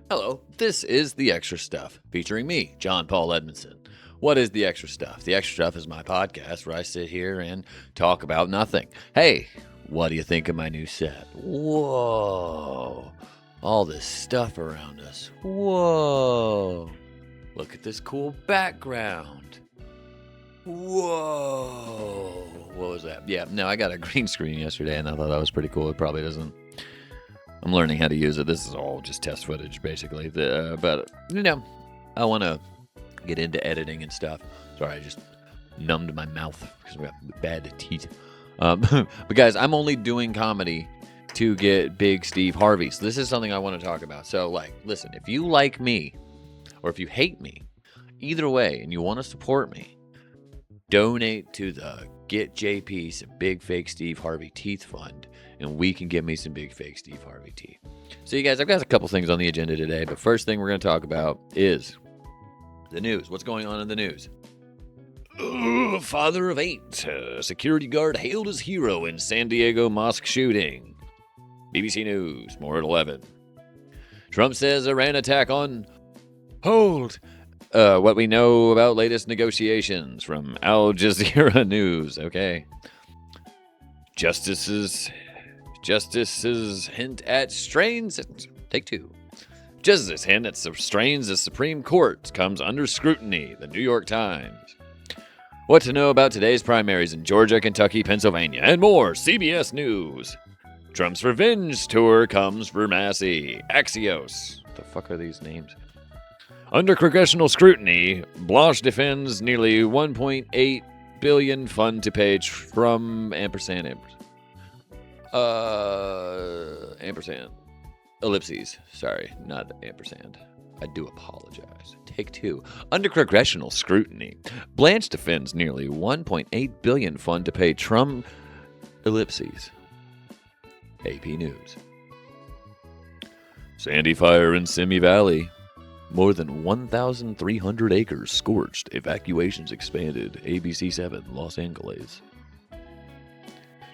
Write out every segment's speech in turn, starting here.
Hello, this is The Extra Stuff, featuring me, John Paul Edmondson. What is The Extra Stuff? The Extra Stuff is my podcast where I sit here and talk about nothing. Hey, what do you think of my new set? Whoa, all this stuff around us. Whoa, look at this cool background. Whoa, what was that? Yeah, no, I got a green screen yesterday and I thought that was pretty cool. It probably doesn't. I'm learning how to use it. This is all just test footage, basically. But, I want to get into editing and stuff. Sorry, I just numbed my mouth because we have bad teeth. But, guys, I'm only doing comedy to get big Steve Harvey. So this is something I want to talk about. So, listen, if you like me or if you hate me, either way, and you want to support me, donate to the Get JP some Big Fake Steve Harvey Teeth Fund, and we can get me some Big Fake Steve Harvey teeth. So, you guys, I've got a couple things on the agenda today, but first thing we're going to talk about is the news. What's going on in the news? Father of 8, security guard hailed as hero in San Diego mosque shooting. BBC News, more at 11. Trump says Iran attack on hold. What we know about latest negotiations from Al Jazeera News. Okay. Justices hint at strains. Take 2. Justices hint at strains the Supreme Court comes under scrutiny. The New York Times. What to know about today's primaries in Georgia, Kentucky, Pennsylvania, and more. CBS News. Trump's revenge tour comes for Massey. Axios. What the fuck are these names? Under congressional scrutiny, Blanche defends nearly $1.8 billion fund to pay from ampersand. Ellipses. Sorry, not ampersand. I do apologize. Take 2. Under congressional scrutiny, Blanche defends nearly $1.8 billion fund to pay Trump. Ellipses. AP News. Sandy fire in Simi Valley. More than 1,300 acres scorched. Evacuations expanded. ABC 7, Los Angeles.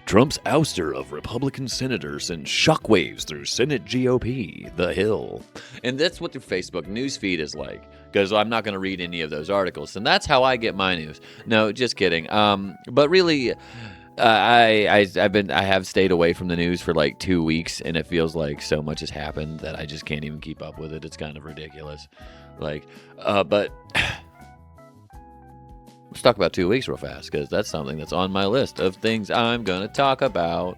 Trump's ouster of Republican senators sends shockwaves through Senate GOP. The Hill. And that's what the Facebook newsfeed is like. Because I'm not going to read any of those articles. And that's how I get my news. No, just kidding. But really, I have stayed away from the news for like 2 weeks, and it feels like so much has happened that I just can't even keep up with it. It's kind of ridiculous. But let's talk about 2 weeks real fast, because that's something that's on my list of things I'm gonna talk about.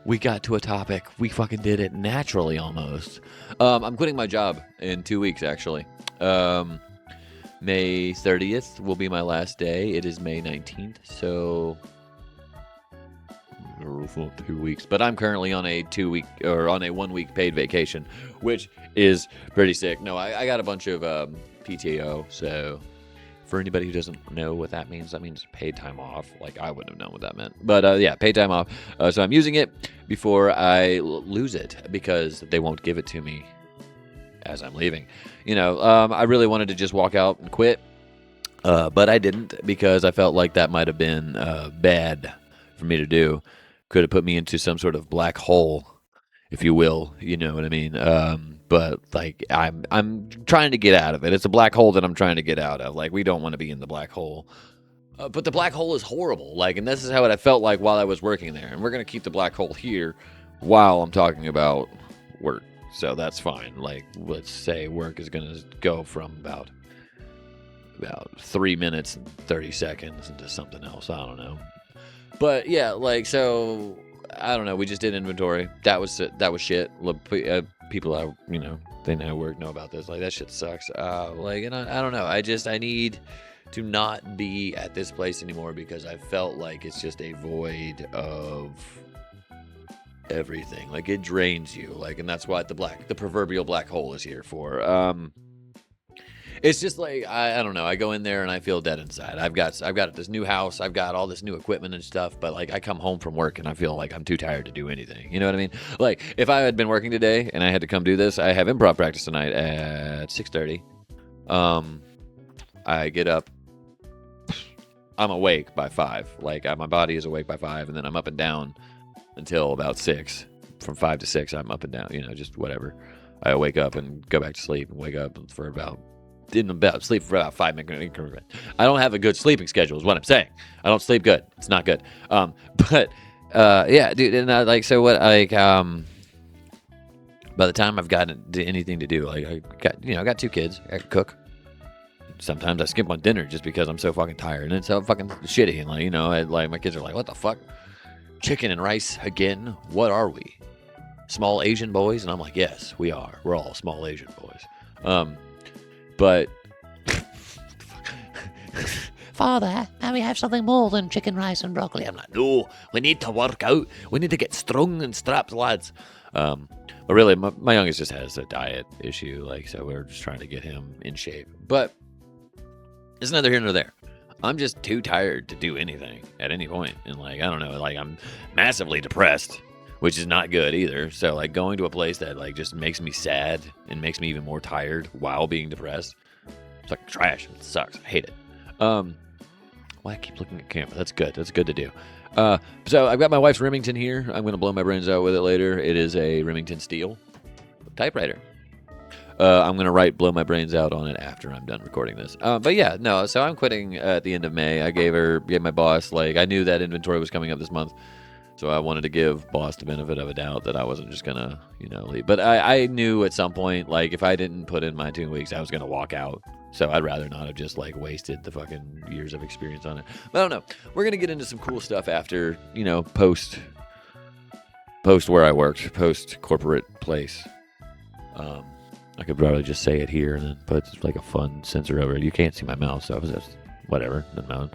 We got to a topic. We fucking did it naturally almost. I'm quitting my job in 2 weeks, actually. May 30th will be my last day. It is May 19th, so 2 weeks. But I'm currently on a 1 week paid vacation, which is pretty sick. No, I got a bunch of PTO, so for anybody who doesn't know what that means paid time off. Like, I wouldn't have known what that meant. But yeah, paid time off. So I'm using it before I lose it, because they won't give it to me as I'm leaving. I really wanted to just walk out and quit, but I didn't, because I felt like that might have been bad for me to do. Could have put me into some sort of black hole, if you will. You know what I mean? But like, I'm trying to get out of it. It's a black hole that I'm trying to get out of. Like, we don't want to be in the black hole. But the black hole is horrible. Like, and this is how it felt like while I was working there. And we're going to keep the black hole here while I'm talking about work. So that's fine. Like, let's say work is going to go from about 3 minutes and 30 seconds into something else. I don't know. But yeah, like, so I don't know. We just did inventory. That was shit. People they now work know about this. Like, that shit sucks. And I don't know. I need to not be at this place anymore, because I felt like it's just a void of everything. Like, it drains you. Like, and that's what the proverbial black hole is here for. It's just like, I don't know. I go in there and I feel dead inside. I've got this new house. I've got all this new equipment and stuff. But like, I come home from work and I feel like I'm too tired to do anything. You know what I mean? Like, if I had been working today and I had to come do this, I have improv practice tonight at 6:30. I get up. I'm awake by 5. Like, my body is awake by 5, and then I'm up and down until about 6. From 5 to 6, I'm up and down. Just whatever. I wake up and go back to sleep and wake up for about sleep for about 5 minutes increments. I don't have a good sleeping schedule is what I'm saying. I don't sleep good. It's not good. But yeah, dude, and by the time I've gotten anything to do, like I got 2 kids. I cook. Sometimes I skip on dinner just because I'm so fucking tired and it's so fucking shitty. And my kids are like, what the fuck? Chicken and rice again? What are we? Small Asian boys? And I'm like, yes, we are. We're all small Asian boys. But Father, can we have something more than chicken, rice, and broccoli? I'm like, no, we need to work out. We need to get strong and strapped, lads. But really, my youngest just has a diet issue, so we're just trying to get him in shape. But it's neither here nor there. I'm just too tired to do anything at any point. And I don't know, I'm massively depressed, which is not good either. So going to a place that just makes me sad and makes me even more tired while being depressed, it's like trash. It sucks. I hate it. Why I keep looking at camera? That's good. That's good to do. So I've got my wife's Remington here. I'm going to blow my brains out with it later. It is a Remington Steel typewriter. I'm going to blow my brains out on it after I'm done recording this. But yeah, no, so I'm quitting at the end of May. I gave my boss, I knew that inventory was coming up this month. So I wanted to give boss the benefit of a doubt that I wasn't just going to, leave. But I knew at some point, if I didn't put in my 2 weeks, I was going to walk out. So I'd rather not have just, wasted the fucking years of experience on it. But I don't know. We're going to get into some cool stuff after, post where I worked, post corporate place. I could probably just say it here and then put a fun censor over it. You can't see my mouth, so just whatever. Doesn't matter.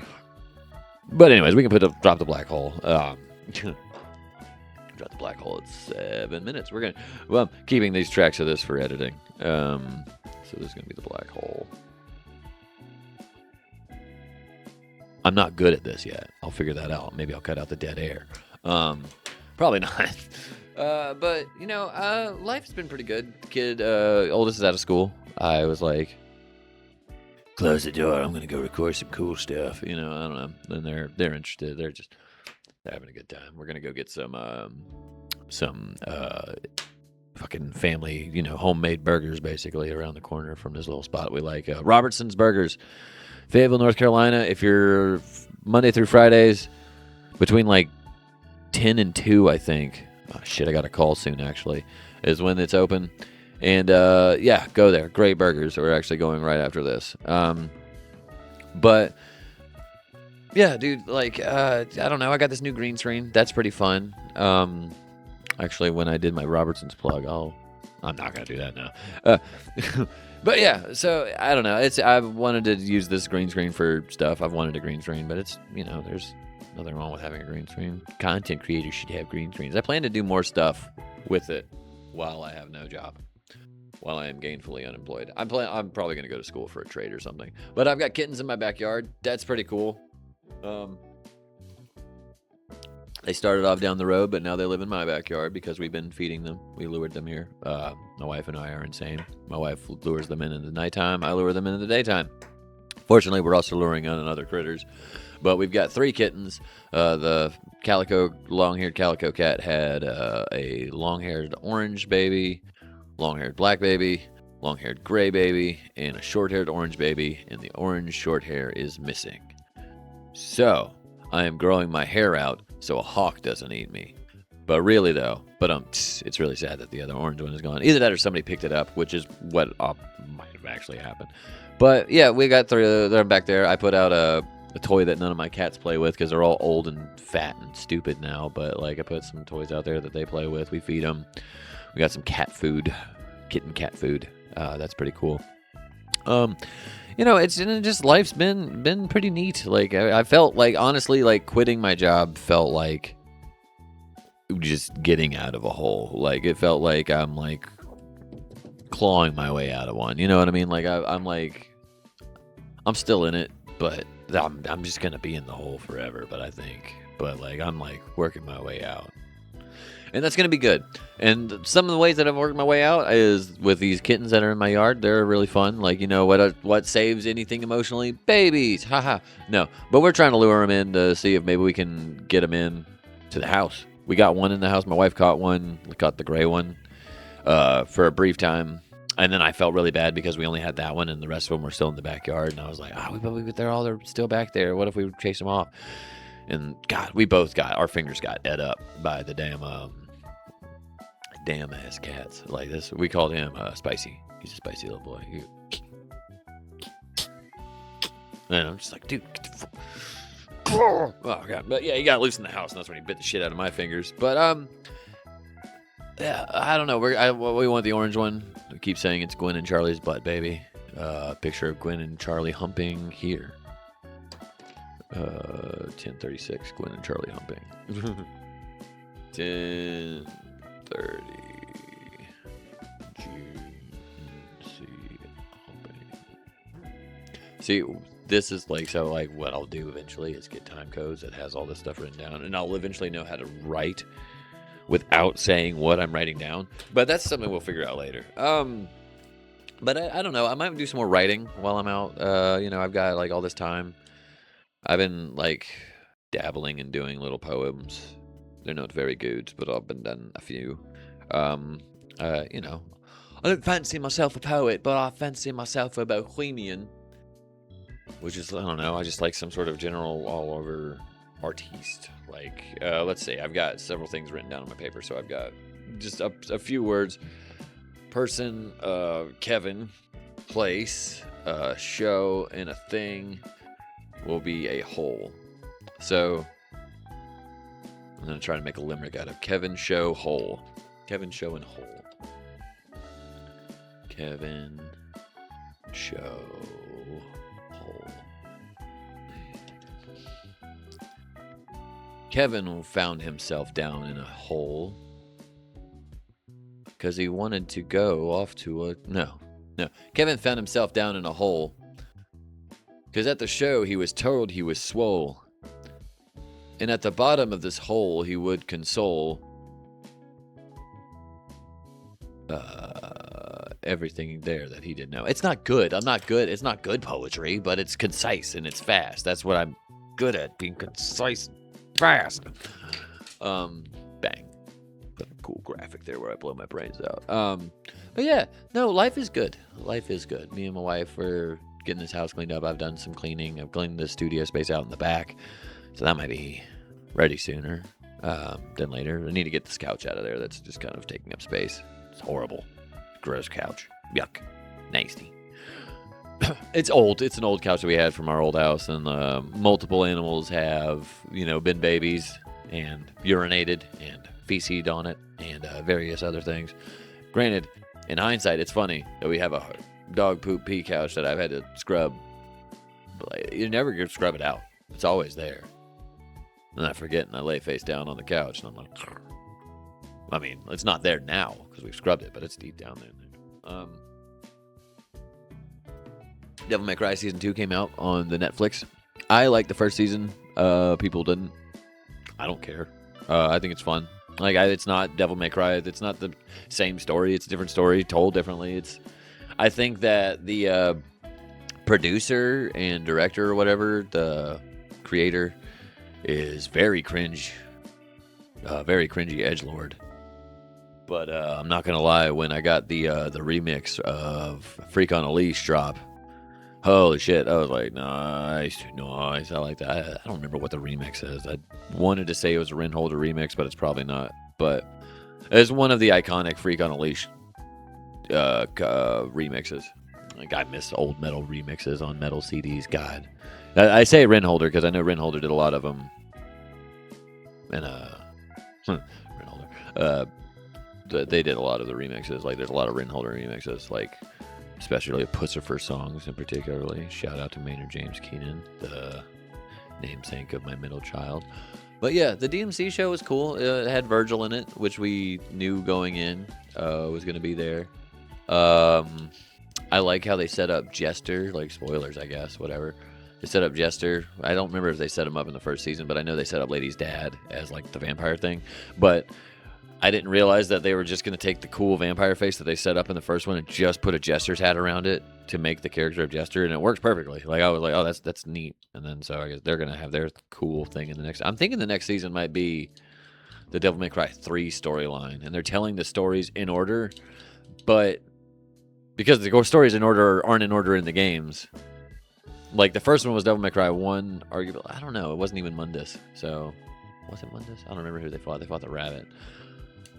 But anyways, we can drop the black hole. Drop the black hole at 7 minutes. I'm keeping these tracks of this for editing. So this is gonna be the black hole. I'm not good at this yet. I'll figure that out. Maybe I'll cut out the dead air. Probably not. But life's been pretty good. The kid, oldest is out of school. I was like, close the door. I'm gonna go record some cool stuff. I don't know. And they're interested. They're having a good time. We're gonna go get some fucking family, homemade burgers basically around the corner from this little spot we like. Robertson's Burgers, Fayetteville, North Carolina. If you're Monday through Fridays between 10 and 2, I think. Oh, shit, I got a call soon, actually, is when it's open. And, yeah, go there. Great burgers. We're actually going right after this. But, yeah, dude, I don't know. I got this new green screen. That's pretty fun. Actually, when I did my Robertson's plug, I'm not going to do that now. But, yeah, so, I don't know. I've wanted to use this green screen for stuff. I've wanted a green screen, but it's, there's nothing wrong with having a green screen. Content creators should have green screens. I plan to do more stuff with it while I have no job, while I am gainfully unemployed. I'm probably going to go to school for a trade or something. But I've got kittens in my backyard. That's pretty cool. They started off down the road, but now they live in my backyard because we've been feeding them. We lured them here. My wife and I are insane. My wife lures them in the nighttime. I lure them in the daytime. Fortunately, we're also luring on other critters. But we've got 3 kittens. The long-haired calico cat had a long-haired orange baby, long-haired black baby, long-haired gray baby, and a short-haired orange baby, and the orange short hair is missing. So, I am growing my hair out so a hawk doesn't eat me. But really, though, it's really sad that the other orange one is gone. Either that or somebody picked it up, which is what might have actually happened. But, yeah, we got 3 of them back there. I put out a toy that none of my cats play with because they're all old and fat and stupid now. But, I put some toys out there that they play with. We feed them. We got some cat food, kitten cat food. That's pretty cool. It's just life's been pretty neat. I felt honestly, quitting my job felt like just getting out of a hole. It felt like I'm clawing my way out of one. You know what I mean? I'm still in it, but I'm just gonna be in the hole forever. But I'm working my way out. And that's going to be good. And some of the ways that I've worked my way out is with these kittens that are in my yard. They're really fun. What saves anything emotionally? Babies. Haha. No. But we're trying to lure them in to see if maybe we can get them in to the house. We got one in the house. My wife caught one. We caught the gray one. for a brief time. And then I felt really bad because we only had that one and the rest of them were still in the backyard. And I was like, they're still back there. What if we chase them off? And God, we both our fingers got ate up by the damn ass cats. Like this, we called him Spicy. He's a spicy little boy. And I'm just like, dude, get the oh God. But yeah, he got loose in the house, and that's when he bit the shit out of my fingers. But yeah, I don't know. We want the orange one. We keep saying it's Gwen and Charlie's butt, baby. Picture of Gwen and Charlie humping here. 10:36. Gwen and Charlie humping. 10:30. See, this is like, so like what I'll do eventually is get time codes that has all this stuff written down, and I'll eventually know how to write without saying what I'm writing down. But that's something we'll figure out later. But I don't know. I might do some more writing while I'm out. I've got like all this time. I've been like dabbling and doing little poems. They're not very good, but I've been done a few. I don't fancy myself a poet, but I fancy myself a bohemian. Which is, I don't know, I just like some sort of general all-over artiste. Like, let's see, I've got several things written down on my paper, so I've got just a few words. Person, Kevin, place, show, and a thing will be a whole. So, I'm going to try to make a limerick out of Kevin, show, whole. Kevin, show, and whole. Kevin, show, hole. Kevin found himself down in a hole because he wanted to go off to a... No. Kevin found himself down in a hole because at the show he was told he was swole. And at the bottom of this hole he would console everything there that he didn't know. It's not good. I'm not good. It's not good poetry, but it's concise and it's fast. That's what I'm good at, being concise and fast. Bang. Put a cool graphic there where I blow my brains out. But yeah, no, life is good. Life is good. Me and my wife are getting this house cleaned up. I've done some cleaning. I've cleaned the studio space out in the back. So that might be ready sooner than later. I need to get this couch out of there. That's just kind of taking up space. It's horrible. Gross couch. Yuck. Nasty. It's old. It's an old couch that we had from our old house, and multiple animals have, been babies and urinated and feces on it and various other things. Granted, in hindsight, it's funny that we have a dog poop pee couch that I've had to scrub. But you never get to scrub it out. It's always there. And I forget, and I lay face down on the couch, and I'm like... I mean, it's not there now because we've scrubbed it, but it's deep down there. Devil May Cry Season 2 came out on the Netflix. I liked the first season. People didn't. I don't care. I think it's fun. Like, it's not Devil May Cry. It's not the same story. It's a different story told differently. I think that the producer and director or whatever, the creator, is very cringy edgelord. But I'm not gonna lie, when I got the remix of Freak on a Leash drop, holy shit, I was like, nice. I like that. I don't remember what the remix is. I wanted to say it was a Renholder remix, but it's probably not. But it's one of the iconic Freak on a Leash remixes. Like, I miss old metal remixes on metal CDs. God, I say Renholder because I know Renholder did a lot of them. And Renholder. They did a lot of the remixes. Like, there's a lot of Renholder remixes, like, especially Pussifer songs in particularly. Shout out to Maynard James Keenan, the namesake of my middle child. But yeah, the DMC show was cool. It had Virgil in it, which we knew going in was going to be there. I like how they set up Jester, like, spoilers, I guess, whatever. They set up Jester. I don't remember if they set him up in the first season, but I know they set up Lady's dad as, like, the vampire thing. But I didn't realize that they were just going to take the cool vampire face that they set up in the first one and just put a Jester's hat around it to make the character of Jester, and it works perfectly. Like, I was like, oh, that's neat. And then so I guess they're going to have their cool thing in the next. I'm thinking the next season might be the Devil May Cry 3 storyline, and they're telling the stories in order, but because the stories in order aren't in order in the games. Like, the first one was Devil May Cry 1, arguably. I don't know. It wasn't even Mundus. So, was it Mundus? I don't remember who they fought. They fought the rabbit.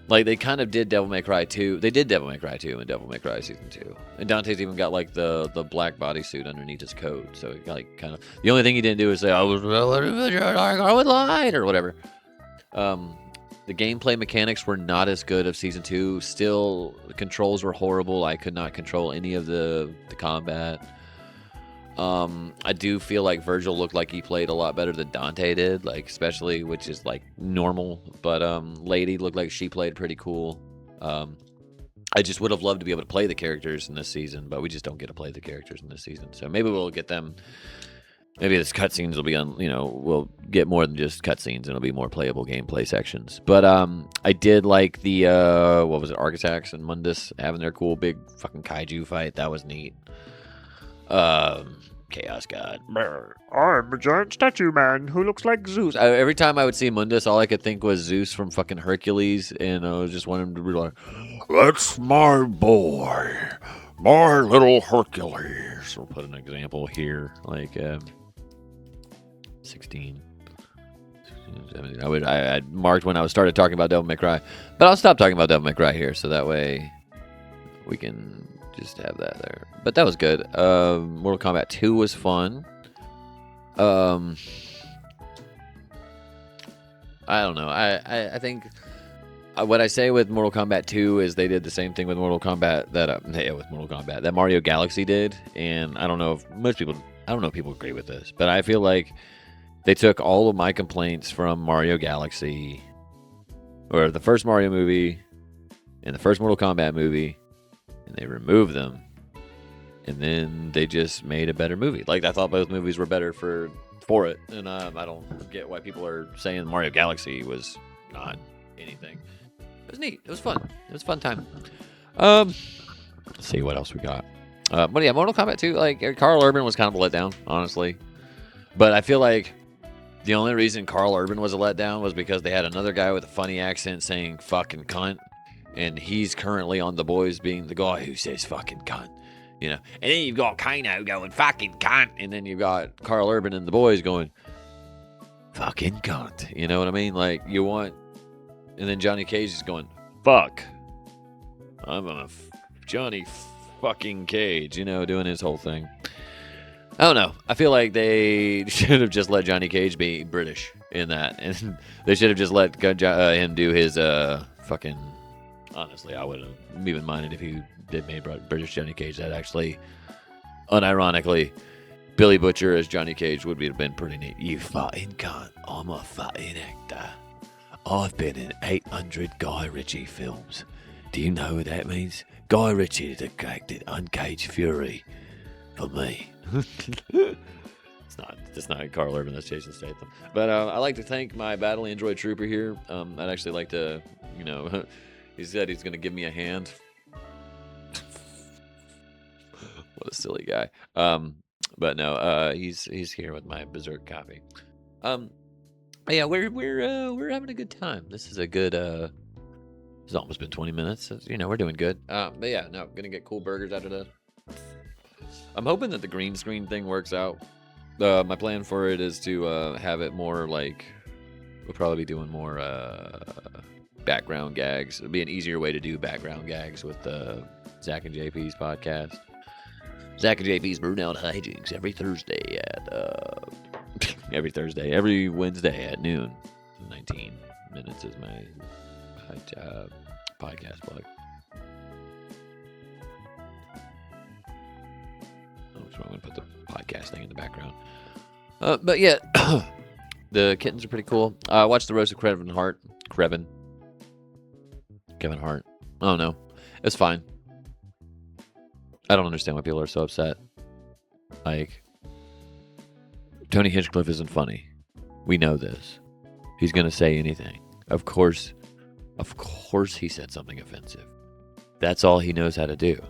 Like, they kind of did Devil May Cry 2. They did Devil May Cry 2 and Devil May Cry Season 2. And Dante's even got, like, the black bodysuit underneath his coat. So, he, like, kind of... The only thing he didn't do is say, I would lie, or whatever. The gameplay mechanics were not as good of Season 2. Still, the controls were horrible. I could not control any of the combat. I do feel like Virgil looked like he played a lot better than Dante did, like, especially, which is, like, normal. But Lady looked like she played pretty cool. I just would have loved to be able to play the characters in this season, but we just don't get to play the characters in this season. So maybe we'll get them... Maybe this cutscenes will be on, we'll get more than just cutscenes, and it'll be more playable gameplay sections. But I did like the, what was it, Architects and Mundus having their cool big fucking kaiju fight. That was neat. Chaos God. I'm a giant statue man who looks like Zeus. Every time I would see Mundus, all I could think was Zeus from fucking Hercules, and I was just wanting him to be like, that's my boy, my little Hercules. We'll put an example here, like, 16, 17. I marked when I started talking about Devil May Cry, but I'll stop talking about Devil May Cry here, so that way we can just have that there. But that was good. Mortal Kombat 2 was fun. I don't know. I think what I say with Mortal Kombat 2 is they did the same thing with Mortal Kombat that Mario Galaxy did, and I don't know if people agree with this, but I feel like they took all of my complaints from Mario Galaxy, or the first Mario movie, and the first Mortal Kombat movie, and they removed them, and then they just made a better movie. Like, I thought both movies were better for it, and I don't get why people are saying Mario Galaxy was not anything. It was neat. It was fun. It was a fun time. Let's see what else we got. But yeah, Mortal Kombat 2, like, Carl Urban was kind of a letdown, honestly. But I feel like the only reason Carl Urban was a letdown was because they had another guy with a funny accent saying fucking cunt. And he's currently on The Boys being the guy who says fucking cunt. And then you've got Kano going fucking cunt. And then you've got Carl Urban and The Boys going fucking cunt. You know what I mean? Like, you want... And then Johnny Cage is going, fuck. I'm a Johnny fucking Cage, doing his whole thing. I don't know. I feel like they should have just let Johnny Cage be British in that. And they should have just let him do his fucking... Honestly, I wouldn't have even minded if he did made British Johnny Cage. That actually, unironically, Billy Butcher as Johnny Cage would have been pretty neat. You fucking cunt. I'm a fucking actor. I've been in 800 Guy Ritchie films. Do you know what that means? Guy Ritchie acted Uncaged Fury for me. It's not Carl Urban, that's Jason Statham. But I'd like to thank my Battle Android Trooper here. I'd actually like to, he said he's going to give me a hand. What a silly guy. But no, he's here with my Berserk copy. Yeah, we're having a good time. This is a good. It's almost been 20 minutes. So, we're doing good. But yeah, no, gonna get cool burgers after this. I'm hoping that the green screen thing works out. My plan for it is to have it more like we'll probably be doing more background gags. It'll be an easier way to do background gags with Zach and JP's podcast. Zach and JP's Burnout Hijinks every Thursday every Wednesday at noon. 19 minutes is my podcast plug. So I'm going to put the podcast thing in the background. But yeah, the kittens are pretty cool. I watched the Roast of Kevin Hart. Kevin Hart. I don't know. It's fine. I don't understand why people are so upset. Like, Tony Hinchcliffe isn't funny. We know this. He's going to say anything. Of course he said something offensive. That's all he knows how to do.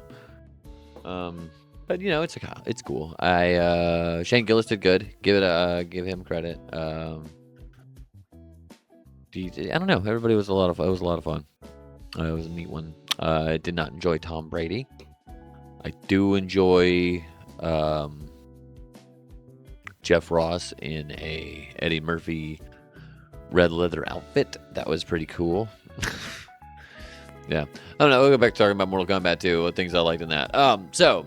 But it's cool. Shane Gillis did good. Give him credit. I don't know. Everybody was a lot of. It was a lot of fun. It was a neat one. I did not enjoy Tom Brady. I do enjoy Jeff Ross in a Eddie Murphy red leather outfit. That was pretty cool. Yeah. I don't know. We'll go back to talking about Mortal Kombat 2. What things I liked in that. So,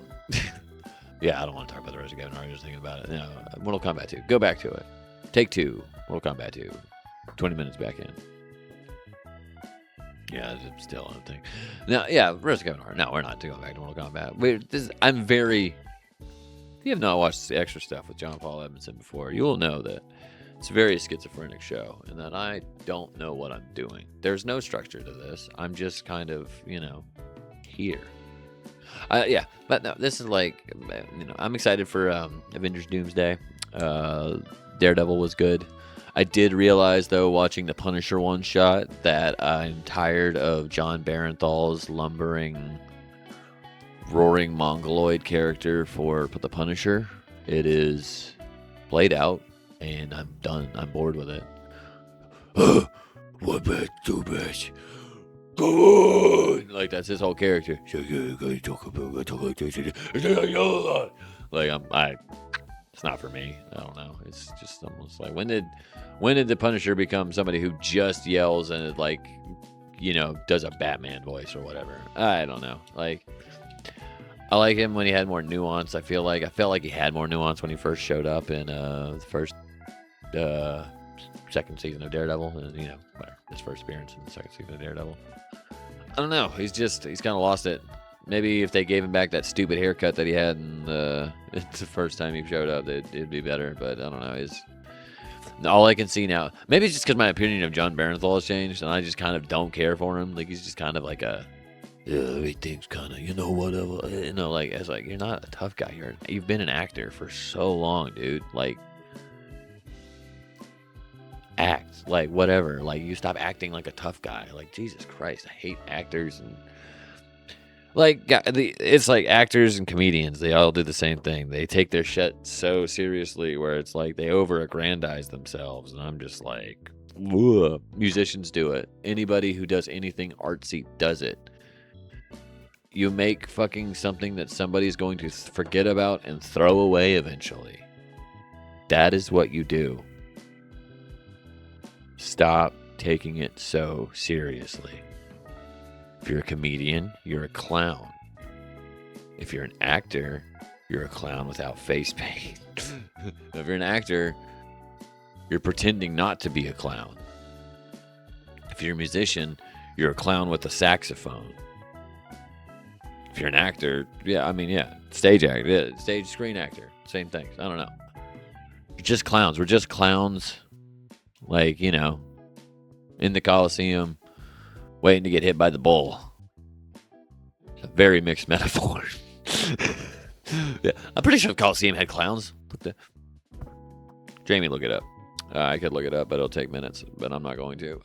yeah, I don't want to talk about the rest of Kevin Hart. I'm just thinking about it. No, Mortal Kombat 2. Go back to it. Take 2. Mortal Kombat 2. 20 minutes back in. Yeah, it's still on the thing. Now, yeah, rest of Kevin Hart. No, we're not going back to Mortal Kombat. I'm very... If you have not watched the extra stuff with John Paul Edmondson before, you will know that it's a very schizophrenic show and that I don't know what I'm doing. There's no structure to this. I'm just kind of, here. Yeah, but no, this is like, I'm excited for Avengers Doomsday. Daredevil was good. I did realize, though, watching the Punisher one-shot, that I'm tired of John Barenthal's lumbering, roaring Mongoloid character for the Punisher. It is played out, and I'm done. I'm bored with it. One bad, two bad. Come on! Like, that's his whole character. Like, it's not for me. I don't know. It's just almost like, when did the Punisher become somebody who just yells and does a Batman voice or whatever? I don't know. Like, I like him when he had more nuance. I felt like he had more nuance when he first showed up in the second season of Daredevil, and whatever, his first appearance in the second season of Daredevil. I don't know. He's kind of lost it. Maybe if they gave him back that stupid haircut that he had in the first time he showed up, it'd be better. But I don't know. All I can see now, maybe it's just because my opinion of John Barenthal has changed, and I just kind of don't care for him. Like, he's just kind of like everything's kind of, whatever. Like, it's like, you're not a tough guy. You've been an actor for so long, dude. Like, act like whatever. Like, you stop acting like a tough guy. Like, Jesus Christ, I hate actors. And like, it's like actors and comedians, they all do the same thing. They take their shit so seriously where it's like they over-aggrandize themselves, and I'm just like, ugh. Musicians do it. Anybody who does anything artsy does it. You make fucking something that somebody's going to forget about and throw away eventually. That is what you do. Stop taking it so seriously. If you're a comedian, you're a clown. If you're an actor, you're a clown without face paint. If you're an actor, you're pretending not to be a clown. If you're a musician, you're a clown with a saxophone. If you're an actor, stage actor, stage screen actor, same thing. I don't know. You're just clowns. We're just clowns, like, in the Coliseum, waiting to get hit by the bull. It's a very mixed metaphor. Yeah, I'm pretty sure the Coliseum had clowns. Jamie, look it up. I could look it up, but it'll take minutes, but I'm not going to.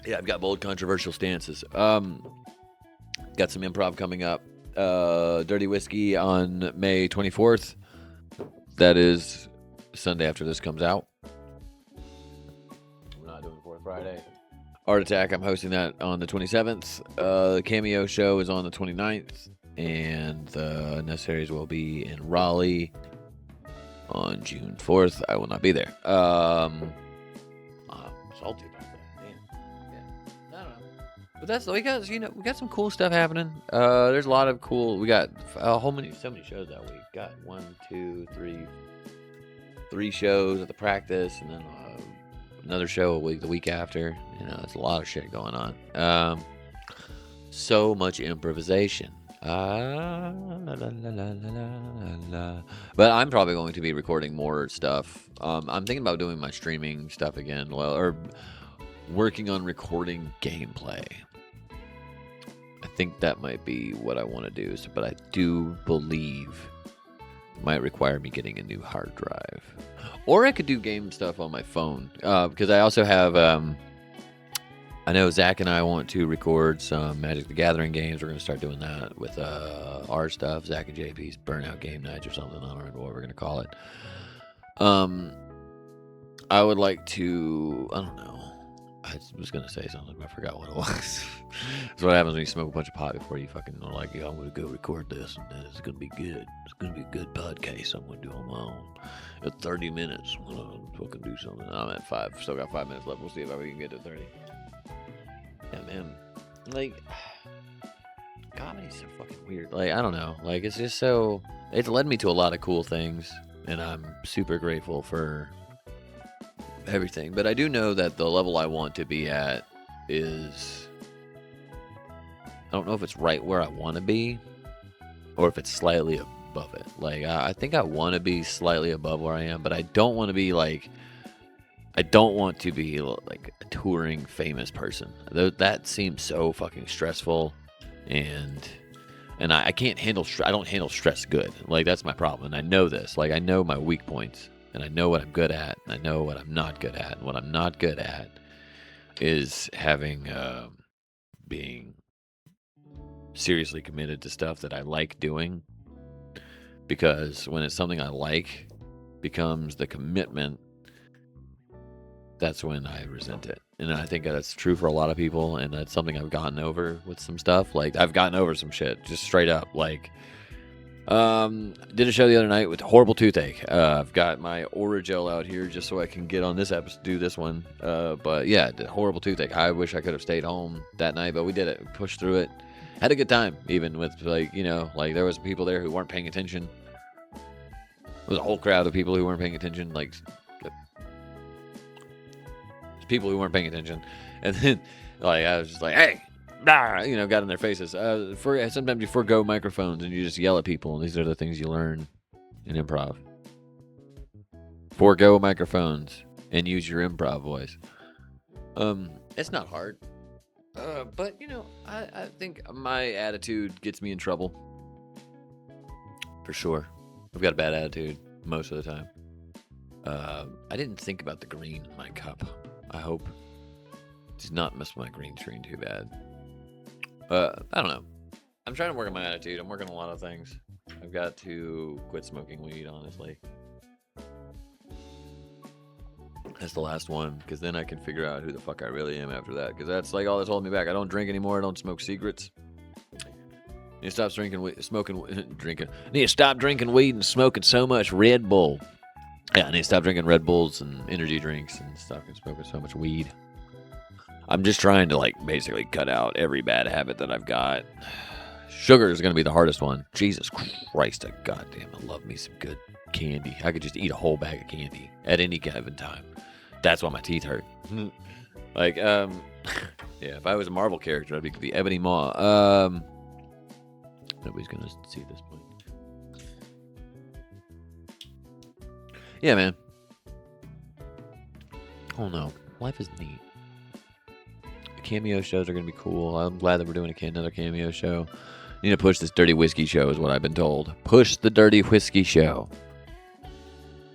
Yeah, I've got bold, controversial stances. Got some improv coming up. Dirty Whiskey on May 24th. That is Sunday after this comes out. We're not doing Fourth Friday. Art Attack, I'm hosting that on the 27th. The Cameo show is on the 29th. And the Necessaries will be in Raleigh on June 4th. I will not be there. I'm salty about that. Man. Yeah. I don't know. But that's, we got some cool stuff happening. There's a lot of cool, we got so many shows that week. Got 3 shows at the practice, and then another show the week after. It's a lot of shit going on. So much improvisation. But I'm probably going to be recording more stuff. I'm thinking about doing my streaming stuff again, or working on recording gameplay. I think that might be what I want to do. But I do believe it might require me getting a new hard drive. Or I could do game stuff on my phone. Because I also have... I know Zach and I want to record some Magic the Gathering games. We're going to start doing that with our stuff. Zach and JP's Burnout Game Nights or something. I don't remember what we're going to call it. I would like to. I don't know. I was gonna say something, but I forgot what it was. That's what happens when you smoke a bunch of pot before you fucking are like, yo, I'm gonna go record this, and then it's gonna be good. It's gonna be a good podcast. I'm gonna do on my own. At 30 minutes, I'm gonna fucking do something. I'm at 5. Still got 5 minutes left. We'll see if we can get to 30. Yeah, man. Like, comedy's so fucking weird. Like, I don't know. Like, it's just so. It's led me to a lot of cool things, and I'm super grateful for everything. But I do know that the level I want to be at is, I don't know if it's right where I want to be or if it's slightly above it. Like, I think I want to be slightly above where I am, but I don't want to be like, I don't want to be like a touring famous person. That seems so fucking stressful, and I can't handle I don't handle stress good. Like, that's my problem, and I know this. Like, I know my weak points, and I know what I'm good at, and I know what I'm not good at. And what I'm not good at is having being seriously committed to stuff that I like doing, because when it's something I like becomes the commitment, that's when I resent it. And I think that's true for a lot of people, and that's something I've gotten over with some stuff. Like, I've gotten over some shit, just straight up. Like, did a show the other night with horrible toothache. I've got my Oragel out here just so I can get on this episode, do this one. But yeah, horrible toothache. I wish I could have stayed home that night, but we did it. We pushed through it. Had a good time, even with, like, you know, like, there was people there who weren't paying attention. There was a whole crowd of people who weren't paying attention, like, people who weren't paying attention. And then, like, I was just like, hey, nah, you know, got in their faces. Sometimes you forego microphones and you just yell at people, and these are the things you learn in improv. Forego microphones and use your improv voice. It's not hard. But, you know, I think my attitude gets me in trouble. For sure. I've got a bad attitude most of the time. I didn't think about the green in my cup. I hope it does not mess my green screen too bad. I don't know. I'm trying to work on my attitude. I'm working on a lot of things. I've got to quit smoking weed, honestly. That's the last one, because then I can figure out who the fuck I really am after that. Because that's like all that's holding me back. I don't drink anymore. I don't smoke cigarettes. I need to stop drinking. I need to stop drinking weed and smoking so much Red Bull. Yeah, I need to stop drinking Red Bulls and energy drinks and stop smoking so much weed. I'm just trying to, like, basically cut out every bad habit that I've got. Sugar is going to be the hardest one. Jesus Christ, goddamn, I love me some good candy. I could just eat a whole bag of candy at any given time. That's why my teeth hurt. Like, yeah, if I was a Marvel character, I'd be the Ebony Maw. Nobody's going to see this point. Yeah, man. Oh, no. Life is neat. The cameo shows are going to be cool. I'm glad that we're doing another cameo show. Need to push this Dirty Whiskey show is what I've been told. Push the Dirty Whiskey show.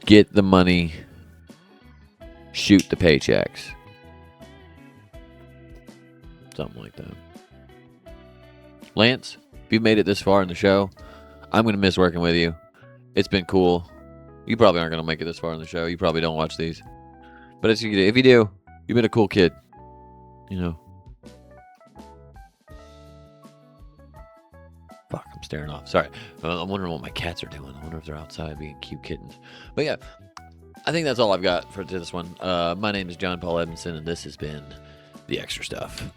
Get the money. Shoot the paychecks. Something like that. Lance, if you've made it this far in the show, I'm going to miss working with you. It's been cool. You probably aren't going to make it this far in the show. You probably don't watch these. But if you do, you've been a cool kid. You know. Fuck, I'm staring off. Sorry. I'm wondering what my cats are doing. I wonder if they're outside being cute kittens. But yeah, I think that's all I've got for this one. My name is John Paul Edmondson, and this has been The Extra Stuff.